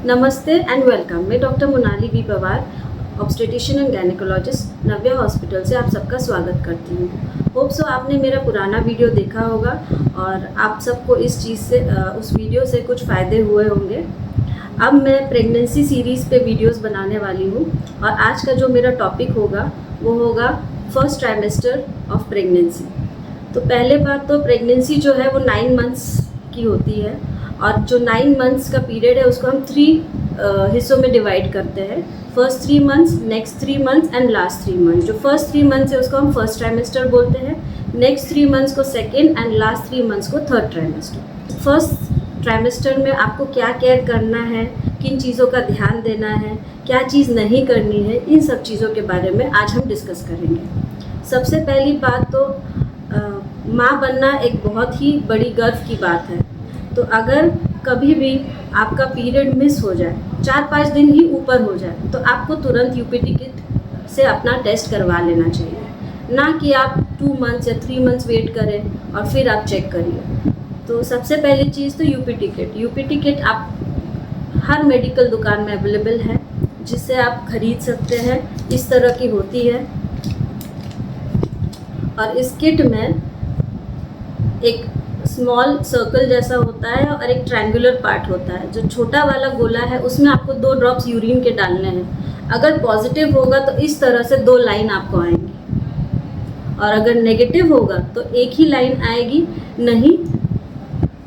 नमस्ते and welcome. मैं doctor Monali B Pawar, obstetrician and gynaecologist, Navya hospital से आप सबका स्वागत करती हूँ। होप सो आपने मेरा पुराना वीडियो देखा होगा और आप सबको इस चीज़ से उस वीडियो से कुछ फ़ायदे हुए होंगे। अब मैं प्रेगनेंसी सीरीज़ पे वीडियोस बनाने वाली हूँ और आज का जो मेरा टॉपिक होगा वो होगा फर्स्ट ट्राइमेस्टर ऑफ प्रेगनेंसी। तो पहले बात तो प्रेगनेंसी जो है वो 9 मंथ्स की होती है और जो 9 मंथ्स का पीरियड है उसको हम 3 हिस्सों में डिवाइड करते हैं। First 3 months, next 3 months and last 3 months. जो फर्स्ट 3 मंथ्स है उसको हम फर्स्ट ट्राइमेस्टर बोलते हैं, नेक्स्ट 3 मंथ्स को सेकेंड एंड लास्ट 3 मंथ्स को थर्ड ट्राइमेस्टर। फर्स्ट ट्राइमेस्टर में आपको क्या केयर करना है, किन चीज़ों का ध्यान देना है, क्या चीज़ नहीं करनी है, इन सब चीज़ों के बारे में आज हम डिस्कस करेंगे। सबसे पहली बात तो माँ बनना एक बहुत ही बड़ी गर्व की बात है। तो अगर कभी भी आपका पीरियड मिस हो जाए, 4-5 दिन ही ऊपर हो जाए, तो आपको तुरंत यूपीटी किट से अपना टेस्ट करवा लेना चाहिए, ना कि आप 2 मंथ्स या 3 मंथ्स वेट करें और फिर आप चेक करिए। तो सबसे पहली चीज़ तो यूपीटी किट। यूपीटी किट आप हर मेडिकल दुकान में अवेलेबल है, जिससे आप खरीद सकते हैं। इस तरह की होती है और इस किट में एक स्मॉल सर्कल जैसा होता है और एक ट्रायंगुलर पार्ट होता है। जो छोटा वाला गोला है उसमें आपको 2 ड्रॉप्स यूरिन के डालने हैं। अगर पॉजिटिव होगा तो इस तरह से 2 लाइन आपको आएंगी और अगर नेगेटिव होगा तो एक ही लाइन आएगी, नहीं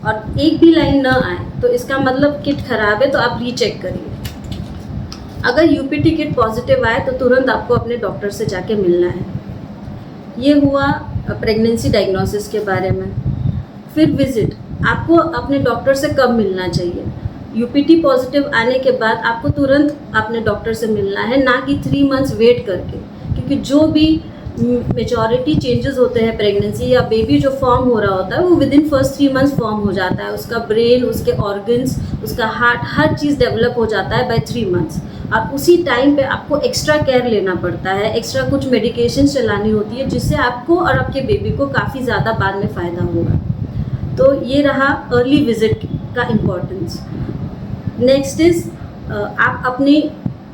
और एक भी लाइन ना आए तो इसका मतलब किट खराब है, तो आप रीचेक करिए। अगर यूपीटी किट पॉजिटिव आए तो तुरंत आपको अपने डॉक्टर से जाके मिलना है। ये हुआ प्रेगनेंसी डायग्नोसिस के बारे में। फिर विजिट, आपको अपने डॉक्टर से कब मिलना चाहिए? यूपीटी पॉजिटिव आने के बाद आपको तुरंत अपने डॉक्टर से मिलना है, ना कि 3 मंथ्स वेट करके, क्योंकि जो भी मेजॉरिटी चेंजेस होते हैं प्रेगनेंसी या बेबी जो फॉर्म हो रहा होता है वो with in first 3 months form हो जाता है। उसका ब्रेन, उसके ऑर्गन्स, उसका हार्ट, हर चीज़ डेवलप हो जाता है बाय 3 मंथ्स। और उसी टाइम पे आपको एक्स्ट्रा केयर लेना पड़ता है, एक्स्ट्रा कुछ मेडिकेशन चलानी होती है, जिससे आपको और आपके बेबी को काफ़ी ज़्यादा बाद में फ़ायदा होगा। तो ये रहा अर्ली विजिट का इम्पोर्टेंस। नेक्स्ट इज़ आप अपनी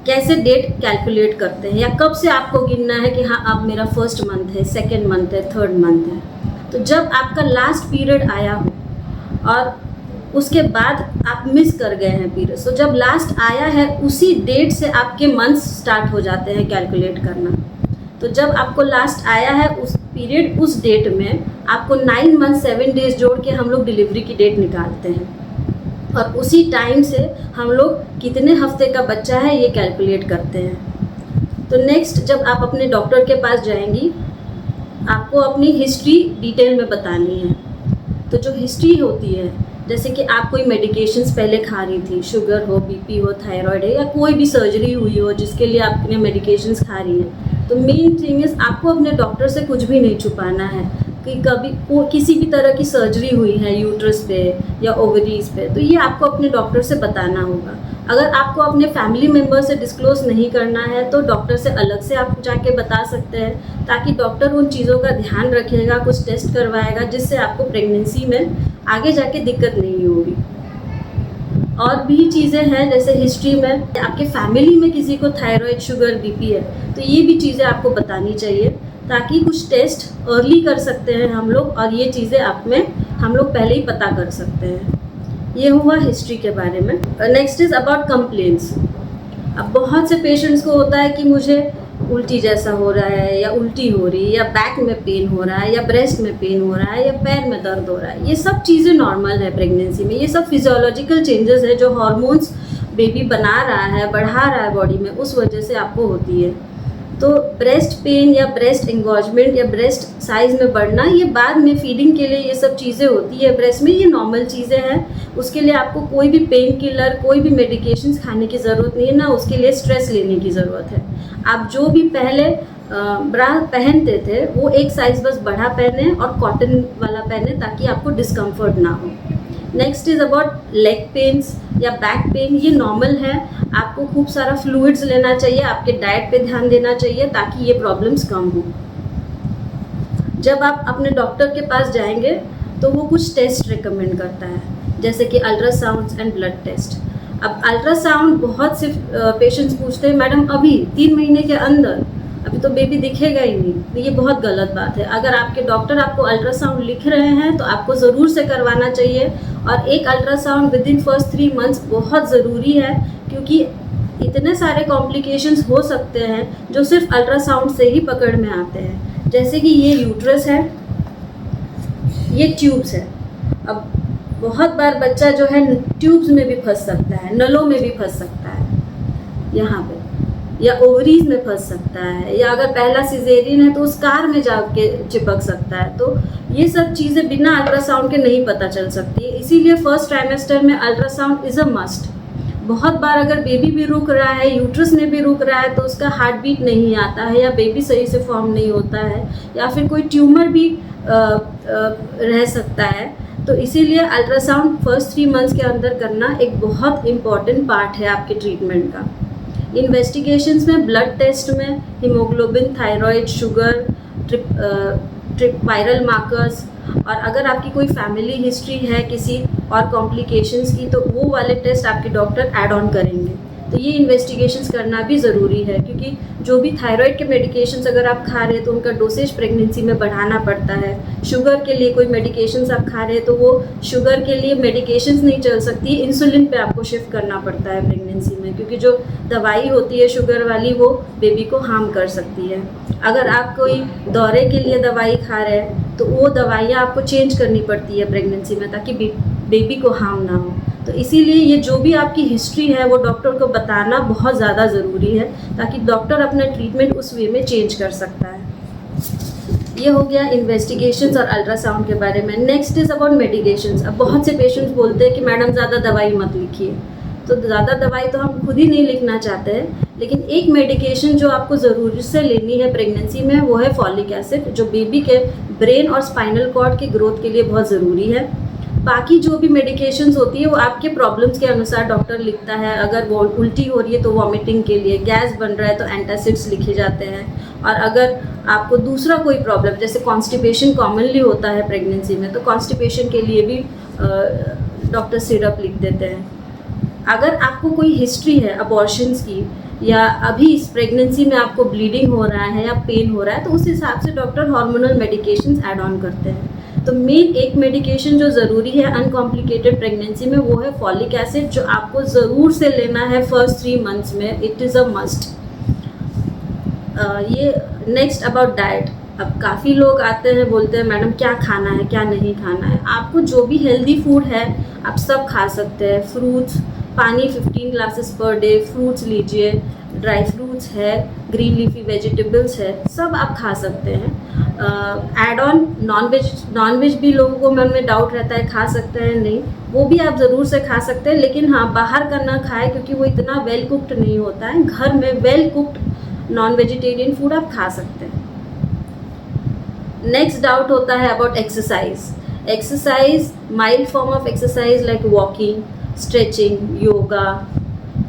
कैसे डेट कैलकुलेट करते हैं या कब से आपको गिनना है कि हाँ अब मेरा फर्स्ट मंथ है, सेकेंड मंथ है, थर्ड मंथ है। तो जब आपका लास्ट पीरियड आया हो और उसके बाद आप मिस कर गए हैं पीरियड, तो जब लास्ट आया है उसी डेट से आपके मंथ्स स्टार्ट हो जाते हैं कैलकुलेट करना। तो जब आपको लास्ट आया है उस पीरियड, उस डेट में आपको 9 मंथ 7 डेज जोड़ के हम लोग डिलीवरी की डेट निकालते हैं और उसी टाइम से हम लोग कितने हफ्ते का बच्चा है ये कैलकुलेट करते हैं। तो नेक्स्ट जब आप अपने डॉक्टर के पास जाएंगी, आपको अपनी हिस्ट्री डिटेल में बतानी है। तो जो हिस्ट्री होती है, जैसे कि आप कोई मेडिकेशंस पहले खा रही थी, शुगर हो, बीपी हो, थायराइड है या कोई भी सर्जरी हुई हो जिसके लिए आपने मेडिकेशंस खा रही हैं, तो मेन थिंग इज़ आपको अपने डॉक्टर से कुछ भी नहीं छुपाना है कि कभी किसी भी तरह की सर्जरी हुई है यूट्रस पे या ओवरीज पे, तो ये आपको अपने डॉक्टर से बताना होगा। अगर आपको अपने फैमिली मेम्बर से डिस्क्लोज नहीं करना है तो डॉक्टर से अलग से आप जाके बता सकते हैं, ताकि डॉक्टर उन चीज़ों का ध्यान रखेगा, कुछ टेस्ट करवाएगा, जिससे आपको प्रेगनेंसी में आगे जाके दिक्कत नहीं होगी। और भी चीज़ें हैं, जैसे हिस्ट्री में आपके फैमिली में किसी को थायराइड, शुगर, बीपी है, तो ये भी चीज़ें आपको बतानी चाहिए, ताकि कुछ टेस्ट अर्ली कर सकते हैं हम लोग और ये चीज़ें आप में हम लोग पहले ही पता कर सकते हैं। ये हुआ हिस्ट्री के बारे में। Next is about complaints. अब बहुत से पेशेंट्स को होता है कि मुझे उल्टी जैसा हो रहा है या उल्टी हो रही है या बैक में पेन हो रहा है या ब्रेस्ट में पेन हो रहा है या पैर में दर्द हो रहा है। ये सब चीज़ें नॉर्मल है प्रेगनेंसी में। ये सब फिजियोलॉजिकल चेंजेस है जो हार्मोन्स बेबी बना रहा है, बढ़ा रहा है बॉडी में, उस वजह से आपको होती है। तो ब्रेस्ट पेन या ब्रेस्ट एंगॉजमेंट या ब्रेस्ट साइज़ में बढ़ना, ये बाद में फीडिंग के लिए ये सब चीज़ें होती है ब्रेस्ट में, ये नॉर्मल चीज़ें हैं। उसके लिए आपको कोई भी पेन किलर, कोई भी मेडिकेशंस खाने की ज़रूरत नहीं है, ना उसके लिए स्ट्रेस लेने की ज़रूरत है। आप जो भी पहले ब्रा पहनते थे वो एक साइज़ बस बढ़ा पहने और कॉटन वाला पहने, ताकि आपको डिस्कम्फर्ट ना हो। Next is about leg pains या बैक पेन, ये नॉर्मल है। आपको खूब सारा फ्लूइड्स लेना चाहिए, आपके डाइट पे ध्यान देना चाहिए, ताकि ये प्रॉब्लम्स कम हो। जब आप अपने डॉक्टर के पास जाएंगे तो वो कुछ टेस्ट रिकमेंड करता है, जैसे कि अल्ट्रासाउंड्स एंड ब्लड टेस्ट। अब अल्ट्रासाउंड बहुत से पेशेंट्स पूछते हैं मैडम अभी 3 महीने के अंदर, अभी तो बेबी दिखेगा ही नहीं। तो ये बहुत गलत बात है। अगर आपके डॉक्टर आपको अल्ट्रासाउंड लिख रहे हैं तो आपको ज़रूर से करवाना चाहिए, और एक ultrasound with in first 3 months बहुत ज़रूरी है, क्योंकि इतने सारे कॉम्प्लिकेशंस हो सकते हैं जो सिर्फ अल्ट्रासाउंड से ही पकड़ में आते हैं। जैसे कि ये यूट्रस है, ये ट्यूब्स है। अब बहुत बार बच्चा जो है ट्यूब्स में भी फंस सकता है, नलों में भी फंस सकता है यहाँ पे, या ओवरीज में फंस सकता है, या अगर पहला सिजेरियन है तो उस कार में जाके चिपक सकता है। तो ये सब चीज़ें बिना अल्ट्रासाउंड के नहीं पता चल सकती है। इसीलिए फर्स्ट ट्राइमेस्टर में अल्ट्रासाउंड इज़ अ मस्ट। बहुत बार अगर बेबी भी रुक रहा है, यूट्रस में भी रुक रहा है, तो उसका हार्ट बीट नहीं आता है, या बेबी सही से फॉर्म नहीं होता है, या फिर कोई ट्यूमर भी रह सकता है। तो इसीलिए अल्ट्रासाउंड फर्स्ट 3 मंथ्स के अंदर करना एक बहुत इम्पॉर्टेंट पार्ट है आपके ट्रीटमेंट का। इन्वेस्टिगेशंस में ब्लड टेस्ट में haemoglobin, thyroid, sugar, viral markers, और अगर आपकी कोई फैमिली हिस्ट्री है किसी और कॉम्प्लिकेशंस की तो वो वाले टेस्ट आपके डॉक्टर ऐड ऑन करेंगे। तो ये इन्वेस्टिगेशंस करना भी ज़रूरी है, क्योंकि जो भी थायराइड के मेडिकेशंस अगर आप खा रहे हैं तो उनका डोसेज प्रेगनेंसी में बढ़ाना पड़ता है। शुगर के लिए कोई मेडिकेशंस आप खा रहे हैं तो वो शुगर के लिए मेडिकेशंस नहीं चल सकती, इंसुलिन पे आपको शिफ्ट करना पड़ता है प्रेगनेंसी में, क्योंकि जो दवाई होती है शुगर वाली वो बेबी को हार्म कर सकती है। अगर आप कोई दौरे के लिए दवाई खा रहे हैं तो वो दवाइयाँ आपको चेंज करनी पड़ती है प्रेगनेंसी में, ताकि बेबी को हार्म ना हो। तो इसीलिए ये जो भी आपकी हिस्ट्री है वो डॉक्टर को बताना बहुत ज़्यादा ज़रूरी है, ताकि डॉक्टर अपना ट्रीटमेंट उस वे में चेंज कर सकता है। ये हो गया इन्वेस्टिगेशंस और अल्ट्रासाउंड के बारे में। Next is about medications. अब बहुत से पेशेंट्स बोलते हैं कि मैडम ज़्यादा दवाई मत लिखिए। तो ज़्यादा दवाई तो हम खुद ही नहीं लिखना चाहते हैं, लेकिन एक मेडिकेशन जो आपको ज़रूरी से लेनी है प्रेगनेंसी में वो है फॉलिक एसिड, जो बेबी के ब्रेन और स्पाइनल कॉर्ड की ग्रोथ के लिए बहुत ज़रूरी है। बाकी जो भी मेडिकेशंस होती है वो आपके प्रॉब्लम्स के अनुसार डॉक्टर लिखता है। अगर वो उल्टी हो रही है तो वॉमिटिंग के लिए, गैस बन रहा है तो एंटासिड्स लिखे जाते हैं, और अगर आपको दूसरा कोई प्रॉब्लम जैसे कॉन्स्टिपेशन कॉमनली होता है प्रेगनेंसी में तो कॉन्स्टिपेशन के लिए भी डॉक्टर सिरप लिख देते हैं। अगर आपको कोई हिस्ट्री है अबॉर्शंस की, या अभी इस प्रेगनेंसी में आपको ब्लीडिंग हो रहा है या पेन हो रहा है, तो उस हिसाब से doctor hormonal medications add on करते हैं। तो मेन एक मेडिकेशन जो ज़रूरी है अनकॉम्प्लिकेटेड प्रेगनेंसी में वो है फॉलिक एसिड, जो आपको ज़रूर से लेना है फर्स्ट 3 मंथ्स में। It is a must. ये नेक्स्ट अबाउट डाइट। अब काफ़ी लोग आते हैं बोलते हैं मैडम क्या खाना है क्या नहीं खाना है। आपको जो भी हेल्दी फूड है आप सब खा सकते हैं। फ्रूट्स, पानी 15 ग्लासेस पर डे, फ्रूट्स लीजिए, ड्राई फ्रूट्स है, ग्रीन लीफी वेजिटेबल्स है, सब आप खा सकते हैं। ऐड ऑन नॉनवेज भी लोगों को मन में डाउट रहता है खा सकते हैं नहीं, वो भी आप ज़रूर से खा सकते हैं, लेकिन हाँ बाहर का ना खाएं क्योंकि वो इतना वेल कुक्ड नहीं होता है। घर में well cooked non vegetarian food आप खा सकते हैं। नेक्स्ट डाउट होता है about exercise. Exercise, mild form of exercise like walking, stretching, yoga,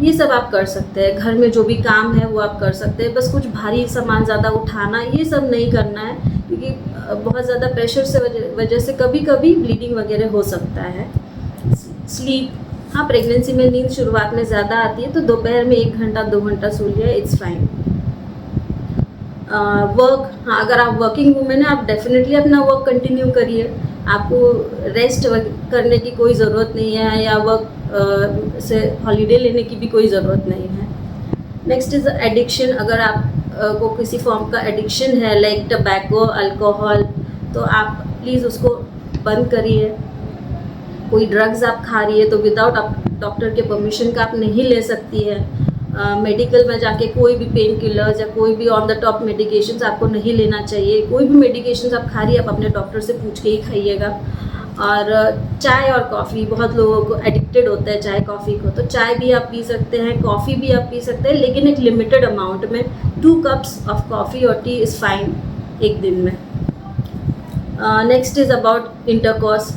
ये सब आप कर सकते हैं। घर में जो भी काम है वो आप कर सकते हैं। बस कुछ भारी सामान ज़्यादा उठाना ये सब नहीं करना है, क्योंकि बहुत ज़्यादा प्रेशर से वजह से कभी कभी ब्लीडिंग वगैरह हो सकता है। स्लीप, हाँ प्रेगनेंसी में नींद शुरुआत में ज़्यादा आती है तो दोपहर में 1 घंटा 2 घंटा सो लिया, इट्स फाइन। वर्क, हाँ अगर आप वर्किंग वूमेन हैं आप डेफिनेटली अपना वर्क कंटिन्यू करिए। आपको रेस्ट करने की कोई ज़रूरत नहीं है, या वर्क से हॉलीडे लेने की भी कोई ज़रूरत नहीं है। Next is addiction. अगर आप को किसी फॉर्म का एडिक्शन है लाइक टबैको, अल्कोहल, तो आप प्लीज़ उसको बंद करिए। कोई ड्रग्स आप खा रही है तो विदाउट आप डॉक्टर के परमिशन का आप नहीं ले सकती है। मेडिकल में जाके कोई भी पेन किलर्स या कोई भी ऑन द टॉप मेडिकेशंस आपको नहीं लेना चाहिए। कोई भी मेडिकेशंस आप खा रही है आप अपने डॉक्टर से पूछ के ही खाइएगा। और चाय और कॉफ़ी, बहुत लोगों को एडिक्टेड होता है चाय कॉफ़ी को, तो चाय भी आप पी सकते हैं, कॉफ़ी भी आप पी सकते हैं, लेकिन एक लिमिटेड अमाउंट में। 2 कप्स ऑफ कॉफ़ी और टी इज़ फाइन एक दिन में। Next is about intercourse.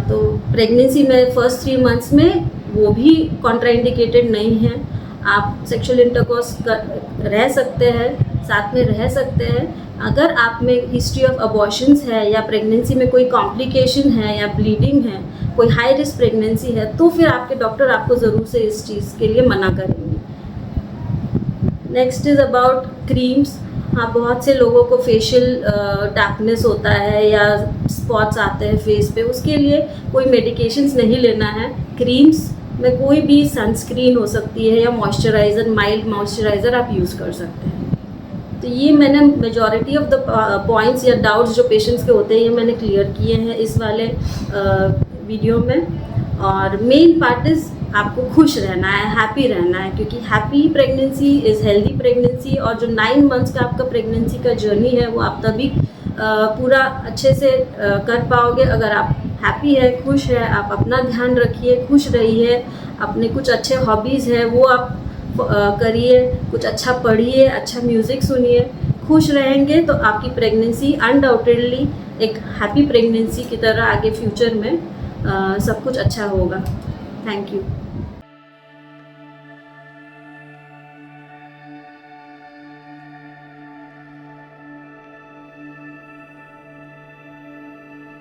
तो प्रेगनेंसी में फर्स्ट 3 मंथ्स में वो भी कॉन्ट्राइंडिकेटेड नहीं है। आप सेक्सुअल इंटरकॉर्स रह सकते हैं, साथ में रह सकते हैं। अगर आप में हिस्ट्री ऑफ अबॉर्शंस है या प्रेगनेंसी में कोई कॉम्प्लिकेशन है या ब्लीडिंग है, कोई हाई रिस्क प्रेगनेंसी है, तो फिर आपके डॉक्टर आपको ज़रूर से इस चीज़ के लिए मना करेंगे। Next is about creams. हाँ, बहुत से लोगों को फेशियल डार्कनेस होता है या स्पॉट्स आते हैं फेस पे, उसके लिए कोई मेडिकेशंस नहीं लेना है। क्रीम्स में कोई भी सनस्क्रीन हो सकती है या मॉइस्चराइज़र, माइल्ड मॉइस्चराइज़र आप यूज़ कर सकते हैं। तो ये मैंने मेजॉरिटी ऑफ द पॉइंट्स या डाउट्स जो पेशेंट्स के होते हैं, ये मैंने क्लियर किए हैं इस वाले वीडियो में। और मेन पार्ट इज़ आपको खुश रहना है, हैप्पी रहना है, क्योंकि happy pregnancy is healthy pregnancy. और जो 9 मंथ्स का आपका प्रेगनेंसी का जर्नी है वो आप तभी पूरा अच्छे से कर पाओगे अगर आप हैप्पी है, खुश है। आप अपना ध्यान रखिए, खुश रहिए, अपने कुछ अच्छे हॉबीज़ है वो आप करिए, कुछ अच्छा पढ़िए, अच्छा म्यूज़िक सुनिए। खुश रहेंगे तो आपकी प्रेगनेंसी अनडाउटेडली एक हैप्पी प्रेगनेंसी की तरह आगे फ्यूचर में सब कुछ अच्छा होगा। Thank you.